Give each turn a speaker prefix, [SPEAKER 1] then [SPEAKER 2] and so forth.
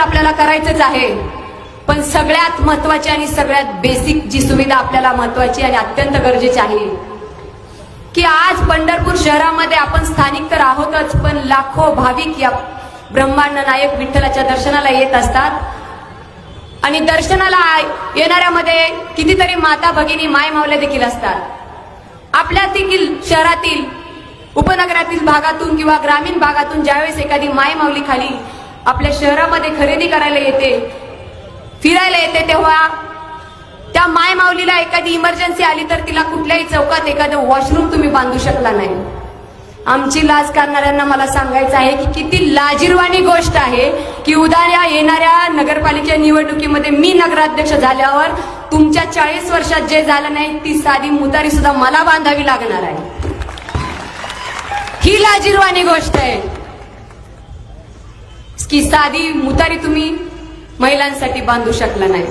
[SPEAKER 1] आपल्याला करायचंच आहे, पण सगळ्यात महत्वाची आणि सगळ्यात बेसिक जी सुविधा आपल्याला महत्वाची आणि अत्यंत गरजेची आहे की आज पंढरपूर शहरामध्ये आपण स्थानिक तर आहोतच, पण लाखो भाविक या ब्रह्मांड नायक विठ्ठलाच्या दर्शनाला येत असतात आणि दर्शनाला येणाऱ्यामध्ये कितीतरी माता भगिनी माय मावल्या देखील असतात. आपल्या देखील शहरातील उपनगरातील भागातून किंवा ग्रामीण भागातून ज्यावेळेस एखादी माय माऊली खाली आपल्या शहरामध्ये खरेदी करायला येते, फिरायला येते, तेव्हा त्या माय माऊलीला एखादी इमर्जन्सी आली तर तिला कुठल्याही चौकात एखादं वॉशरूम तुम्ही बांधू शकला नाही. आमची लाज करणाऱ्यांना मला सांगायचं आहे की किती लाजिरवाणी गोष्ट आहे की उद्या येणाऱ्या नगरपालिका निवडणुकीमध्ये मी नगराध्यक्ष झाल्यावर तुमच्या 40 वर्षात जे झालं नाही ती साधी मुतारी सुद्धा मला बांधावी लागणार आहे. ही लाजिरवाणी गोष्ट आहे की साधी मुतारी तुम्ही महिलांसाठी बांधू शकला नाही.